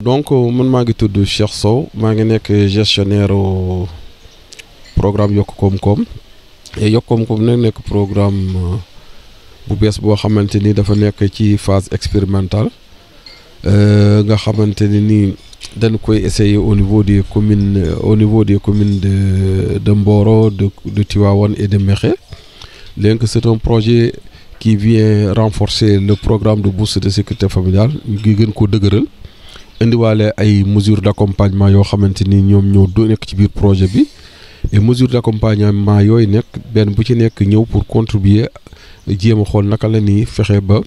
donc man maa ngi tudd Cheikh Sow maa ngi nekk gestionnaire programme Yokk Koom-Koom et Yokk Koom-Koom nag nekk programme bu bees boo xamante ni dafa nekk ci phase expérimentale nga xamante ni dañ koy essayer au niveau des communes de Mboro de Tivaouane et de Mékhé. Donc c'est un projet qui vient renforcer le programme de bourse de sécurité familiale ngi gën koo dëgëral indiwaale ay mesures d'accompagnement yoo xamante ni ñoom ñoo do nekk ci biir projet bi et mesures d'accompagnement yooyu nekk benn bu ci nekk ñëw pour contribuer jéem a xool naka la ni fexe ba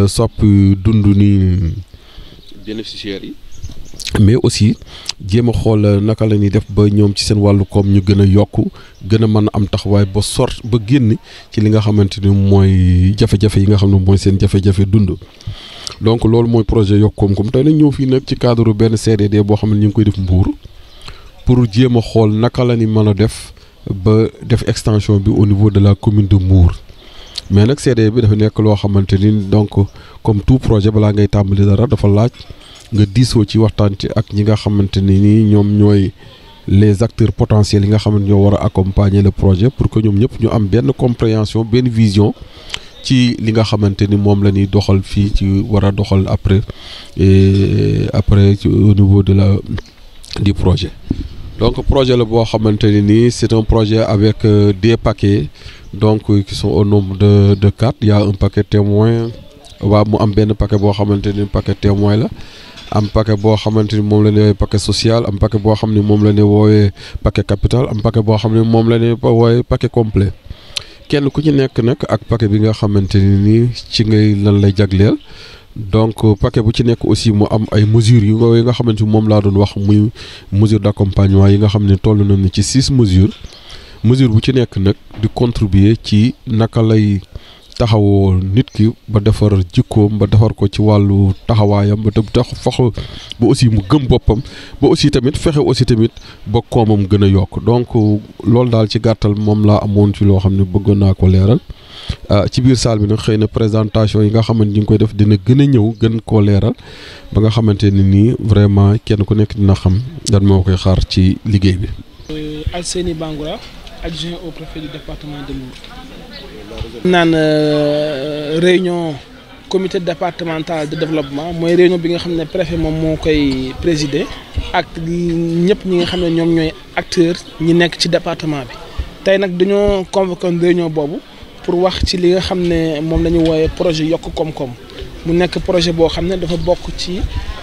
soppi dund ni bénéficiaires yi mais aussi jéem a xool naka la ñuy def ba ñoom ci seen wàllu koom ñu gën a yokku gën a mën a am taxawaay ba ba génn ci li nga xamante ni mooy jafe-jafe yi nga xam ne mooy seen jafe-jafe dund. Donc loolu mooy projet Yokk Koom-Koom tey nag ñëw fii nag ci cadre benn CDD boo xam ne ñu ngi koy def Mbour pour jéem a xool naka la ni mën a def ba def extension bi au niveau de la commune de Mbour. Mais nag CDD bi dafa nekk loo xamante ni donc comme tout projet balaa ngay tàmbali dara dafa laaj nga diisoo ci waxtaan ci ak ñi nga xamante ni nii ñoom ñooy les acteurs potentiels yi nga xamante ñoo war a accompagner le projet pour que ñoom ñëpp ñu am benn compréhension benn vision ci li nga xamante ni moom la ñuy doxal fii ci war a doxal après ci au niveau de du projet. Donc projet la boo xamante ni nii c'est un projet avec des paquets donc qui sont au nombre de 4. Il y a un paquet témoin waaw mu am benn paquet boo xamante ni paquet témoin la. Am paquet boo xamante ni moom la ne woowee paquet social am paquet boo xam ne moom la ne woowee paquet capital am paquet boo xam ne moom la ne woowee paquet complet kenn ku ci nekk nag ak paquet bi nga xamante ni nii ci ngay lan lay jagleel donc paquet bu ci nekk aussi mu am ay mesures yi nga xamante ni moom laa doon wax muy mesure d'accompagnement yi nga xam ne toll nañu ci 6 mesures bu ci nekk nag di contribuer ci naka lay taxawoo nit ki ba defar jikkoom ba defar ko ci wàllu taxawaayam ba fexe ba aussi mu gëm boppam ba aussi tamit fexe aussi tamit ba koomam gën a yokk donc loolu daal ci gàttal moom laa amoon ci loo xam ne bëggoon naa ko leeral ci biir salle bi nag xëy na présentation yi nga xamante ni ñu ngi koy def dina gën a ñëw gën koo leeral ba nga xamante ni nii vraiment kenn ku nekk dina xam dan moo koy xaar ci liggéey bi. Alseni Bangoura, adjoint au préfet du département de Mbour. naan réunion comité départemental de développement mooy réunion bi nga xam ne préfet moom moo koy présider ak ñëpp ñi nga xam ne ñoom ñooy acteurs ñi nekk ci département bi tey nag dañoo convoqué réunion boobu pour wax ci li nga xam ne moom la ñu wooyee projet Yokk Koom-Koom mu nekk projet boo xam ne dafa bokk ci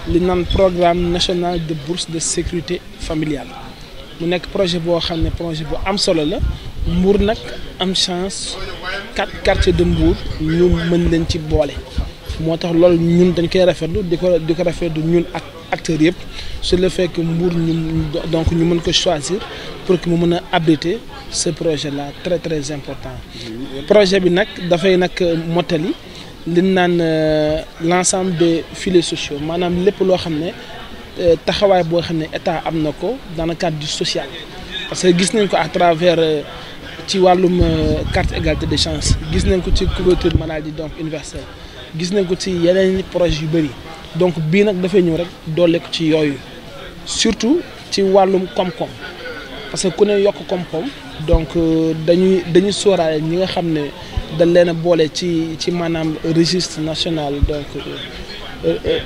li naan programme national de bourse de sécurité familiale mu nekk projet boo xam ne projet bu am solo la Mbour nag am chance 4 quartiers de Mbour ñu mën leen ci boole moo tax loolu ñun dañ koy rafetlu di ko rafetlu ñun ak acteurs yëpp sur le fait que Mbour donc ñu mën ko choisir pour que mu mën a abriter ce projet là très très important projet bi nag dafay nag mottali li naan l'ensemble des filets sociaux maanaam lépp loo xam ne taxawaay boo xam ne état am na ko dans le cadre du social parce que gis nañ ko à travers ci wàllum carte égalité des chances gis nañ ko ci couverture maladie donc universelle gis nañ ko ci yeneen projet yu bëri donc bii nag dafay ñëw rek doole ko ci yooyu surtout ci wàllum koom-koom parce que ku ne yokk koom-koom donc dañuy sóoraale ñi nga xam ne dañ leen a boole ci maanaam registre national donc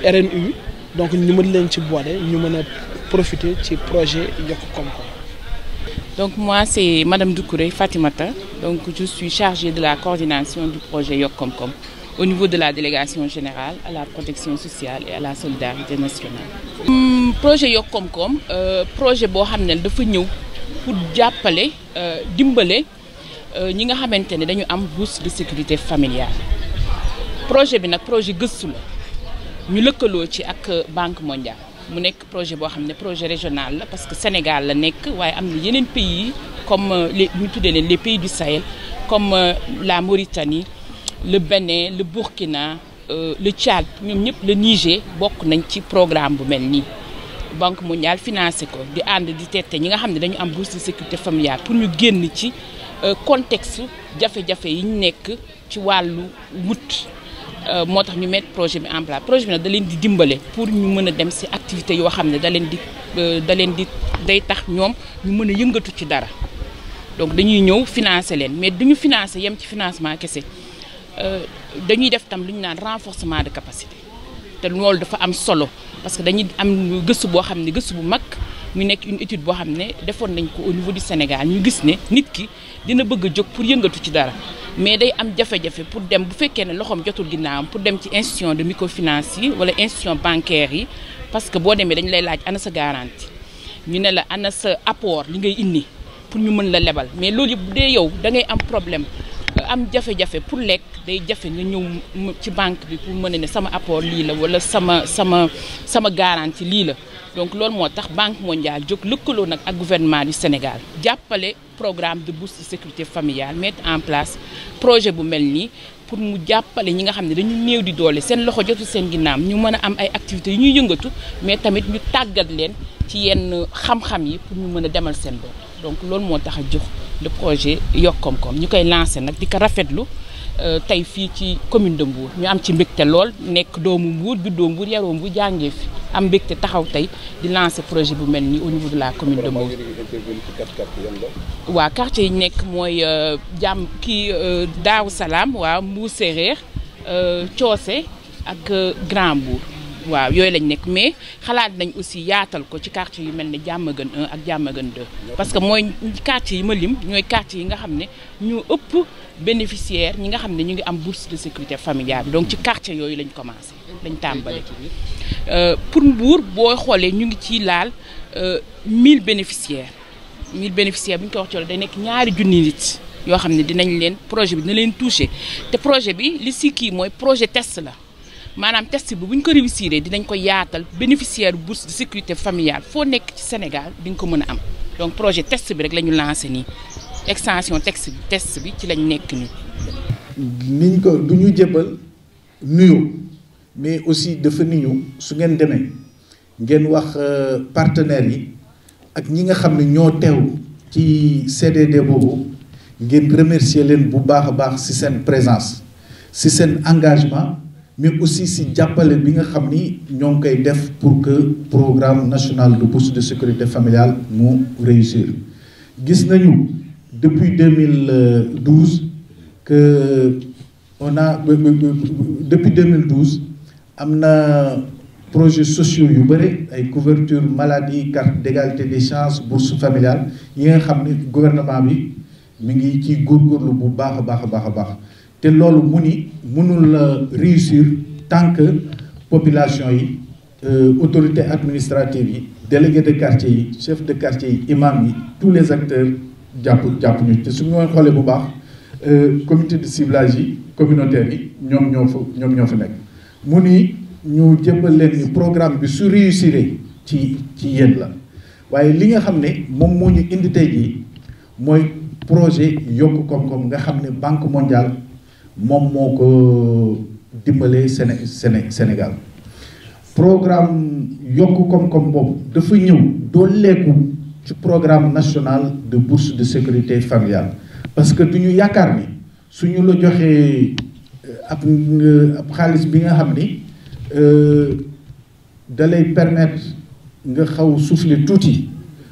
RNU donc ñu mën leen ci boole ñu mën a profiter ci projet Yokk Koom-Koom. Donc moi c'est Madame Doucouré Fatimata, donc je suis chargée de la coordination du projet Yokk Koom-Koom au niveau de la délégation générale à la protection sociale et à la solidarité nationale. Projet Yokk Koom-Koom projet boo xam ne dafa ñëw pour jàppale dimbale ñi nga xamante ne dañu am bourse de sécurité familiale projet bi nag projet gëstu la ñu lëkkaloo ci ak Banque mondiale. mu nekk projet boo xam ne projet régional la parce que Sénégal la nekk waaye am na yeneen pays comme ñu tuddee leen les pays du Sahel comme la Mauritanie le Bénin le Burkina le Tchad ñoom ñëpp le Niger bokk nañ ci programme bu mel nii. Banque mondiale financé ko di ànd di tette ñi nga xam ne dañu am bourse de sécurité familiale pour ñu génn ci contexte jafe-jafe yi ñu nekk ci wàllu wut moo tax ñu mettre projet bi en place projet bi nag da leen di dimbale pour ñu mën a dem ci activité yoo xam ne da leen di day tax ñoom ñu mën a yëngatu ci dara donc dañuy ñëw financer leen mais duñu financer yem ci financement kese dañuy def tam lu ñu naan renforcement de capacité te loolu dafa am solo parce que dañuy am gëstu boo xam ne gëstu bu mag mu nekk une étude boo xam ne defoon nañ ko au niveau du Sénégal ñu gis ne nit ki dina bëgg a jóg pour yëngatu ci dara mais day am jafe-jafe pour dem bu fekkee ne loxoom jotul ginnaawam pour dem ci institution de microfinance yi wala institution bancaire yi parce que boo demee dañu lay laaj ana sa garantie ñu ne la ana sa apport li ngay indi pour ñu mën la lebal mais loolu yëpp bu dee yow da ngay am problème am jafe-jafe pour lekk day jafe nga ñëw ci banque bi pour mën a ne sama apport lii la wala sama garantie lii la donc loolu moo tax Banque mondiale jóg lëkkaloo nag ak gouvernement du Sénégal jàppale programme de bourse de sécurité familiale mettre en place projet bu mel nii pour mu jàppale ñi nga xam ne dañu néew di doole seen loxo jotu seen ginnaaw ñu mën a am ay activités yu ñuy yëngatu mais tamit ñu tàggat leen ci yenn xam-xam yi pour ñu mën a demal seen bopp donc loolu moo tax a jox le projet Yokk Koom-Koom ñu koy lancé nag di ko rafetlu tey fii ci commune de Mbour ñu am ci mbégte lool nekk doomu Mbour juddoo Mbour yaroo Mbour jàngee fi am mbégte taxaw tey di lancer projet bu mel nii au niveau de la commune de Mbour. waaw quartier yi nekk mooy Daaru Salaam waaw Mbour Séeréer Coose ak Grand Mbour waaw yooyu lañ nekk mais xalaat nañ aussi yaatal ko ci quartier yu mel ne Diamaguène 1 ak Diamaguène 2 parce que mooy quartier yi ma lim ñooy quartier yi nga xam ne ñu ëpp bénéficiaire ñi nga xam ne ñu ngi am bourse de sécurité familiale donc ci quartier yooyu lañ commencé lañ tàmbale pour Mbour boo xoolee ñu ngi ci laal 1000 bénéficiaires bu ñu ko wax ci loolu day nekk ñaari junni nit yoo xam ne dinañ leen projet bi dina leen touché te projet bi li si kii mooy projet test la maanaam test bi bu ñu ko réussir dinañ ko yaatal bénéficiaire bourse de sécurité familiale foo nekk ci Sénégal di nga ko mën a am donc projet test bi rek la ñu lancé nii extension test bi ci lañ nekk nii. niñ ko du ñu jébbal nuyu mais aussi dafa niñu su ngeen demee ngeen wax partenaires yi ak ñi nga xam ne ñoo teew ci CDD boobu ngeen remercier leen bu baax a baax ci seen présence ci seen engagement. mais aussi si jàppale bi nga xam ni ñoo ngi koy def pour que programme national de bourse de sécurité familiale mu réussir gis nañu depuis 2012 que on a depuis 2012 am na projets sociaux yu bëri ay couverture maladie carte d'égalité des chances bourse familiale yi nga xam ni gouvernement bi mi ngi ci góorgóorlu bu baax a baax a baax a baax te loolu mu ni mënul réussir tant que population yi autorité administrative yi délégué de quartier yi chef de quartier yi imam yi tous les acteurs jàpp ñu te su ñu xoolee bu baax comité de ciblage yi communautaire yi ñoom ñoo fa nekk mu ni ñu jëmbal leen ni programme bi su réussir ci yéen la waaye li nga xam ne moom moo ñu indi tey jii mooy projet Yokk Koom-Koom nga xam ne Banque mondiale moom moo ko dimbalee Sénégal programme Yokk Koom-Koom boobu dafa ñëw dooleeku ci programme national de bourse de sécurité familiale parce que du ñu yaakaar ni suñu la joxee ab xaalis bi nga xam ni da lay permettre nga xaw souffler tuuti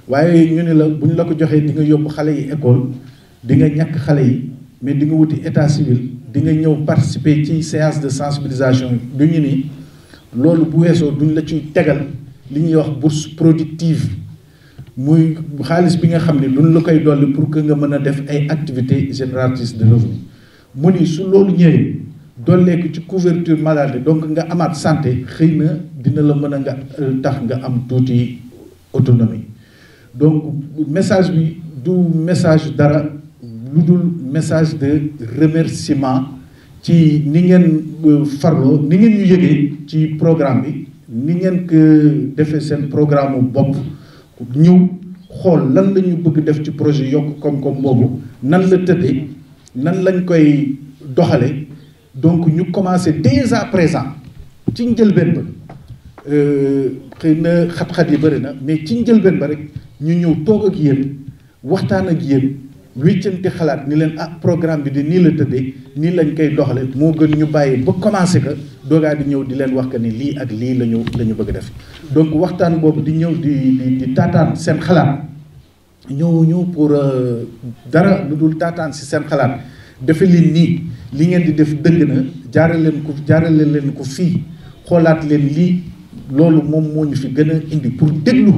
waaye ñu ne la bu ñu la ko joxee di nga yóbbu xale yi école di nga ñàkk xale yi mais di nga wuti état civil di nga ñëw participer ci séance de sensibilisation du ñu ni loolu bu weesoo duñ la ciy tegal li ñuy wax bourse productive muy xaalis bi nga xam ne duñ la koy dolli pour que nga mën a def ay activités génératrices de revenu mu ni su loolu ñëwee dolleeku ci couverture maladie donc nga amaat santé xëy na dina la mën a nga tax nga am tuuti autonomie donc message bi du message dara lu dul message de remerciement ci ni ngeen farloo ni ngeen ñu yëgee ci programme bi ni ngeen ko defee seen programme bopp ñëw xool lan la ñu bëgg def ci projet Yokk Koom-Koom boobu nan la tëddee nan lañ koy doxale donc ñu commencé dès à présent ci njëlbeen ba xëy na xat-xat yi bëri na mais ci njëlbeen ba rek ñu ñëw toog ak yéen waxtaan ak yéen wéccante xalaat ni leen programme bi di nii la tëddee nii lañ koy doxale moo gën ñu bàyyi ba commencé que doogaa di ñëw di leen wax que ni lii ak lii la ñu bëgg a def. donc waxtaan boobu di ñëw di taataan seen xalaat ñëw pour dara lu dul taataan si seen xalaat defe leen nii li ngeen di def dëgg na jaarale leen ko fii xoolaat leen lii loolu moom moo ñu fi gën a indi pour déglu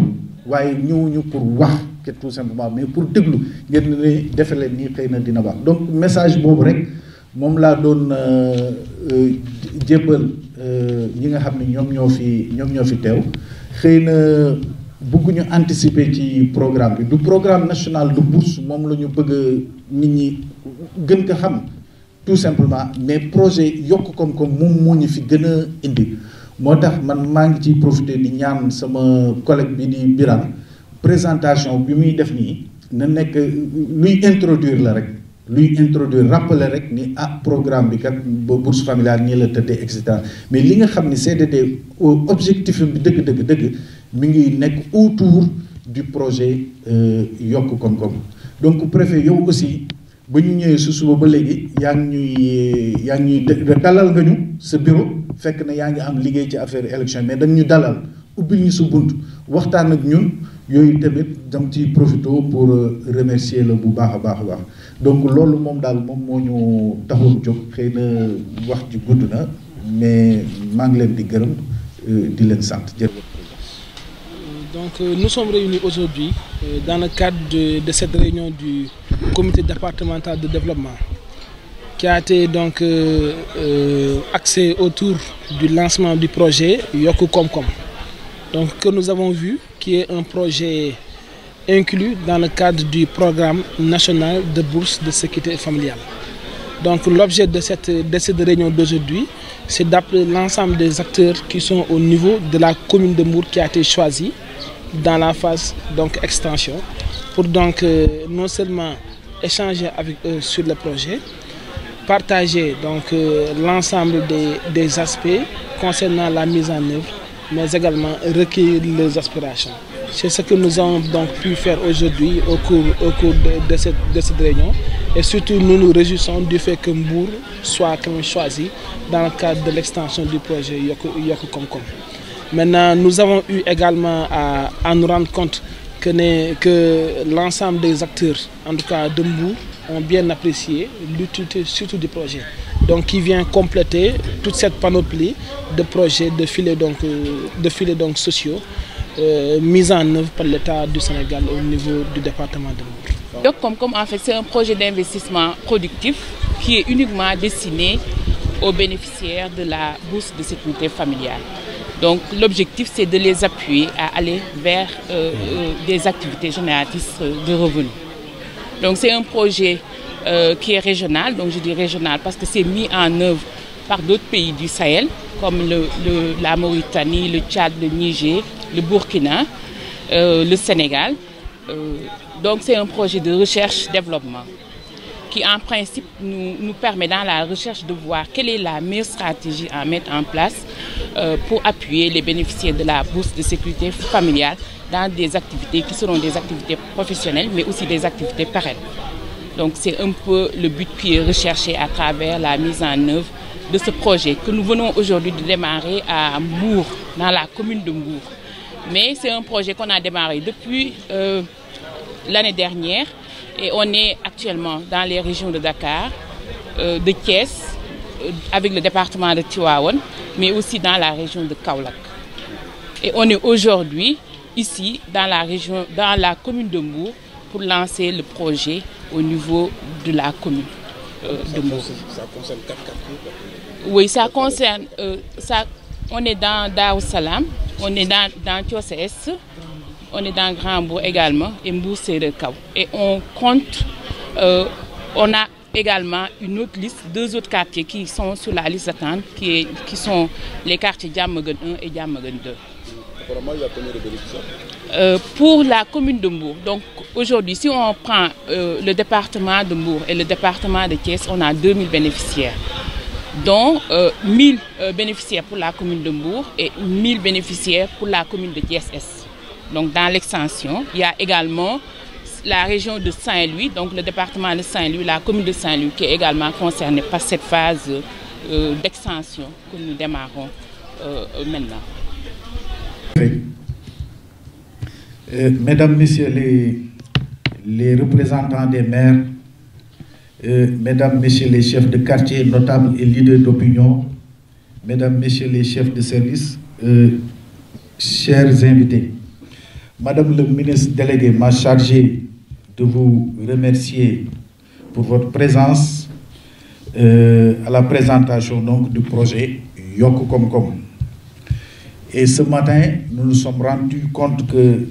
waaye ñëwuñu pour wax que tout simplement mais pour déglu ngeen ne defe leen nii xëy na dina baax. donc message boobu rek moom laa doon jébbal ñi nga xam ne ñoom ñoo fi teew. xëy na bëgguñu anticiper ci programme bi du programme national de bourse moom la ñu bëgg nit ñi gën ko xam tout simplement mais projet yokk koom-koom moom moo ñu fi gën a indi. moo tax man maa ngi ciy profité di ñaan sama collègue bi di Birame présentation bi muy def nii na nekk luy introduire la rek luy introduire rappeler rek ni programme bi kat bourse familiale nii la tëddee et cetera mais li nga xam ni CDD objectif bi dëgg mi ngi nekk autour du projet yokk koom-koom. donc préfet yow aussi ba ñu ñëwee su suba ba léegi yaa ngi ñuy dalal nga ñu sa bureau fekk na yaa ngi am liggéey ci affaire élection mais dañ ñu dalal ubbil ñu sa bunt waxtaan ak ñun yooyu tamit dam ci profité pour remercier la bu baax a baax donc loolu moom daal moom moo ñu taxoon jóg xëy na wax ji gudd na mais maa ngi leen di gërëm di leen sant jërëjëf. Donc nous sommes réunis aujourd'hui dans le cadre de cette réunion du comité départemental de développement qui a été donc axé autour du lancement du projet Yokku Komkom. Donc que nous avons vu qui est un projet inclus dans le cadre du programme national de bourse de sécurité familiale. Donc l'objet de cette réunion d'aujourd'hui, c'est d'appeler l'ensemble des acteurs qui sont au niveau de la commune de Mbour qui a été choisie dans la phase donc extension pour donc non seulement échanger avec eux sur le projet, partager donc l'ensemble des aspects concernant la mise en œuvre, mais également recueillir les aspirations. C'est ce que nous avons donc pu faire aujourd'hui au cours de cette réunion, et surtout nous nous réjouissons du fait que Mbour soit quand même choisi dans le cadre de l'extension du projet Yokku Komkom. Maintenant, nous avons eu également à nous rendre compte que l'ensemble des acteurs, en tout cas de Mbour, ont bien apprécié l'utilité surtout du projet. Donc qui vient compléter toute cette panoplie de projets de filets donc sociaux mis en œuvre par l'État du Sénégal au niveau du département de Mbour. Yokku Komkom, en fait, c'est un projet d'investissement productif qui est uniquement destiné aux bénéficiaires de la bourse de sécurité familiale. Donc l'objectif, c'est de les appuyer à aller vers des activités génératrices de revenus. Donc c'est un projet qui est régional, donc je dis régional parce que c'est mis en œuvre par d'autres pays du Sahel, comme la Mauritanie, le Tchad, le Niger, le Burkina, le Sénégal. Donc c'est un projet de recherche-développement qui en principe nous permet dans la recherche de voir quelle est la meilleure stratégie à mettre en place pour appuyer les bénéficiaires de la bourse de sécurité familiale dans des activités qui seront des activités professionnelles mais aussi des activités pérennes. Donc c'est un peu le but qui est recherché à travers la mise en œuvre de ce projet que nous venons aujourd'hui de démarrer à Mbour, dans la commune de Mbour. Mais c'est un projet qu'on a démarré depuis l'année dernière. Et on est actuellement dans les régions de Dakar, de Thiès, avec le département de Tivaouane, mais aussi dans la région de Kaolack. Et on est aujourd'hui ici dans la commune de Mbour pour lancer le projet au niveau de la commune de Mbour. Ça concerne 4 quartiers? Oui, ça concerne. On est dans Dar Salam, on est dans Thiès. On est dans Grand Mbour également, et Mbour c'est le Kaw. Et on compte, on a également une autre liste, 2 autres quartiers qui sont sur la liste d'attente, qui sont les quartiers Diamaguène 1 et Diamaguène 2. Apparemment, il y a combien de bénéficiaires? Pour la commune de Mbour, donc aujourd'hui, si on prend le département de Mbour et le département de Thiès, on a 2000 bénéficiaires, dont 1000 bénéficiaires pour la commune de Mbour et 1000 bénéficiaires pour la commune de Thiès-Est. Donc dans l'extension, il y a également la région de Saint-Louis, donc le département de Saint-Louis, la commune de Saint-Louis qui est également concernée par cette phase d'extension que nous démarrons maintenant. Mesdames, Messieurs les représentants des maires, Mesdames, Messieurs les chefs de quartier, notables et leaders d'opinion, Mesdames, Messieurs les chefs de service, chers invités, Madame le ministre délégué m'a chargé de vous remercier pour votre présence à la présentation donc, du projet Yokk Kom Kom. Et ce matin, nous nous sommes rendus compte que,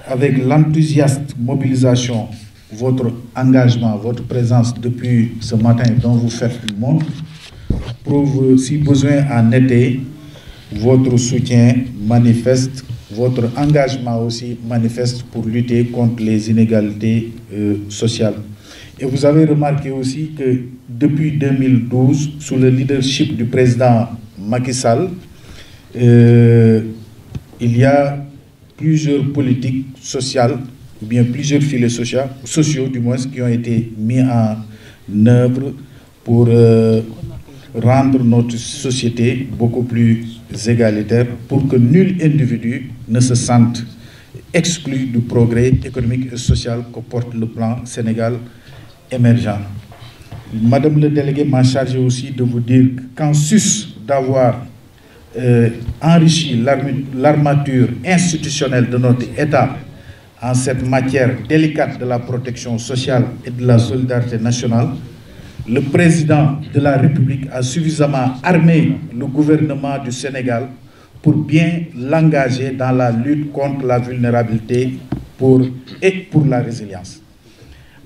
avec l'enthousiaste mobilisation, votre engagement, votre présence depuis ce matin dont vous faites le monde, prouve, si besoin en était, votre soutien manifeste, votre engagement aussi manifeste pour lutter contre les inégalités sociales. Et vous avez remarqué aussi que depuis 2012, sous le leadership du président Macky Sall, il y a plusieurs politiques sociales, ou bien plusieurs filets sociaux du moins, qui ont été mis en œuvre pour rendre notre société beaucoup plus égalitaire, pour que nul individu ne se sente exclu du progrès économique et social que porte le plan Sénégal émergent. Madame le délégué m'a chargé aussi de vous dire qu'en sus d'avoir enrichi l'armature institutionnelle de notre État en cette matière délicate de la protection sociale et de la solidarité nationale, le président de la République a suffisamment armé le gouvernement du Sénégal pour bien l'engager dans la lutte contre la vulnérabilité et pour la résilience.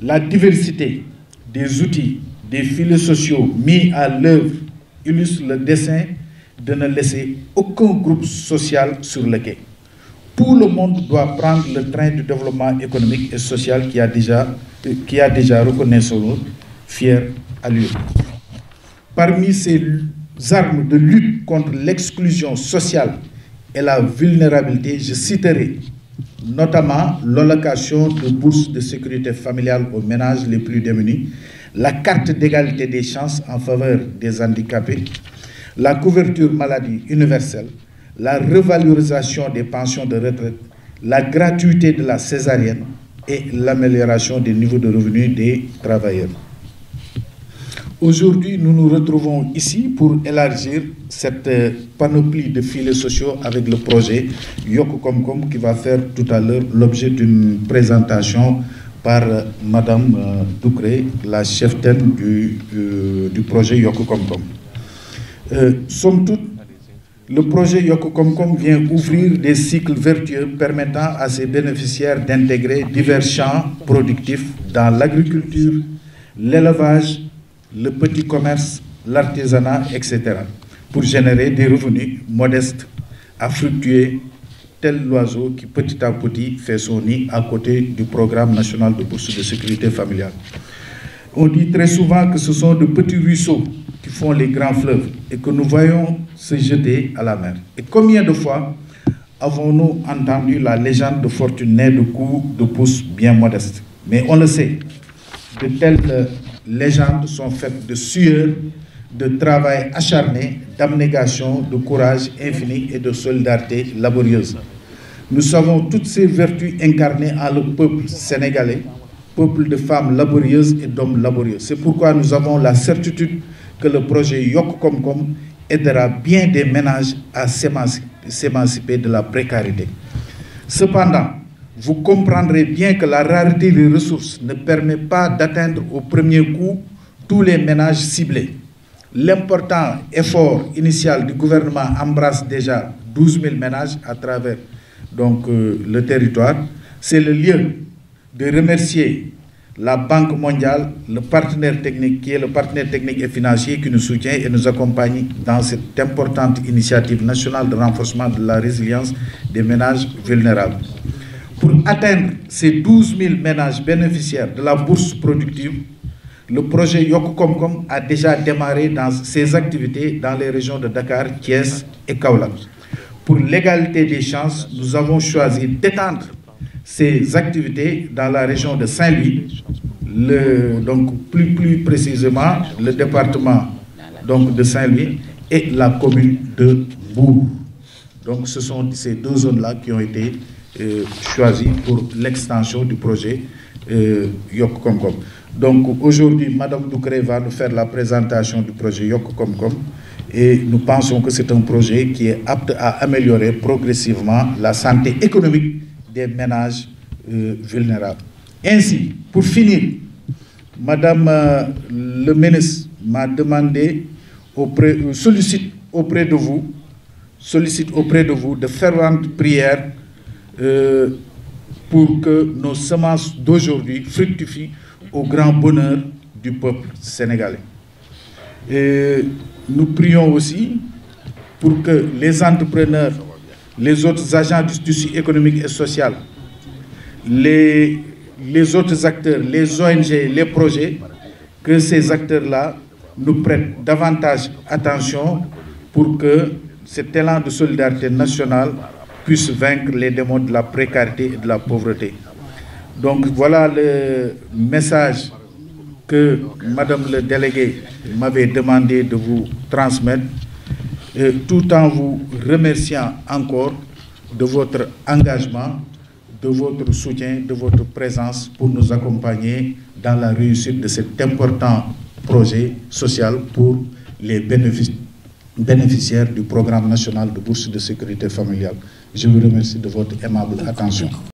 La diversité des outils, des filets sociaux mis à l'œuvre illustre le dessein de ne laisser aucun groupe social sur le quai. Tout le monde doit prendre le train du développement économique et social qui a déjà reconnaissons-nous, fier allure. Parmi ces armes de lutte contre l'exclusion sociale et la vulnérabilité, je citerai notamment l'allocation de bourses de sécurité familiale aux ménages les plus démunis, la carte d'égalité des chances en faveur des handicapés, la couverture maladie universelle, la revalorisation des pensions de retraite, la gratuité de la césarienne et l'amélioration des niveaux de revenus des travailleurs. Aujourd'hui, nous nous retrouvons ici pour élargir cette panoplie de filets sociaux avec le projet Yokk Kom Kom qui va faire tout à l'heure l'objet d'une présentation par Madame Doucouré, la cheftaine du projet Yokk Kom Kom. Somme toute, le projet Yokk Kom Kom vient ouvrir des cycles vertueux permettant à ses bénéficiaires d'intégrer divers champs productifs dans l'agriculture, l'élevage, le petit commerce, l'artisanat, etc., pour générer des revenus modestes à fructuer, tel l'oiseau qui petit à petit fait son nid à côté du programme national de bourse de sécurité familiale. On dit très souvent que ce sont de petits ruisseaux qui font les grands fleuves et que nous voyons se jeter à la mer. Et combien de fois avons-nous entendu la légende de fortune née de coups de pouce bien modestes? Mais on le sait, de telles légendes sont faites de sueur, de travail acharné, d'abnégation, de courage infini et de solidarité laborieuse. Nous savons toutes ces vertus incarnées en le peuple sénégalais, peuple de femmes laborieuses et d'hommes laborieux. C'est pourquoi nous avons la certitude que le projet Yokk Kom Kom aidera bien des ménages à s'émanciper de la précarité. Cependant, vous comprendrez bien que la rareté des ressources ne permet pas d'atteindre au premier coup tous les ménages ciblés. L'important effort initial du gouvernement embrasse déjà 12 000 ménages à travers le territoire. C'est le lieu de remercier la Banque mondiale, le partenaire technique qui est le partenaire technique et financier qui nous soutient et nous accompagne dans cette importante initiative nationale de renforcement de la résilience des ménages vulnérables. Pour atteindre ces 12 000 ménages bénéficiaires de la bourse productive, le projet Yokk Kom Kom a déjà démarré dans ses activités dans les régions de Dakar, Thiès et Kaolack. Pour l'égalité des chances, nous avons choisi d'étendre ses activités dans la région de Saint-Louis, donc plus précisément le département donc, de Saint-Louis et la commune de Mbour. Donc ce sont ces deux zones-là qui ont été choisies pour l'extension du projet Yok Kom Kom. Donc aujourd'hui, Madame Doucouré va nous faire la présentation du projet Yok Kom Kom et nous pensons que c'est un projet qui est apte à améliorer progressivement la santé économique des ménages vulnérables. Ainsi, pour finir, Madame le ministre m'a demandé, sollicite auprès de vous de ferventes prières pour que nos semences d'aujourd'hui fructifient au grand bonheur du peuple sénégalais. Et nous prions aussi pour que les entrepreneurs, les autres agents du tissu économique et social, les autres acteurs, les ONG, les projets, que ces acteurs-là nous prêtent davantage attention pour que cet élan de solidarité nationale puisse vaincre les démons de la précarité et de la pauvreté. Donc voilà le message que Madame le délégué m'avait demandé de vous transmettre, tout en vous remerciant encore de votre engagement, de votre soutien, de votre présence pour nous accompagner dans la réussite de cet important projet social pour les bénéficiaires du programme national de bourse de sécurité familiale. Je vous remercie de votre aimable attention.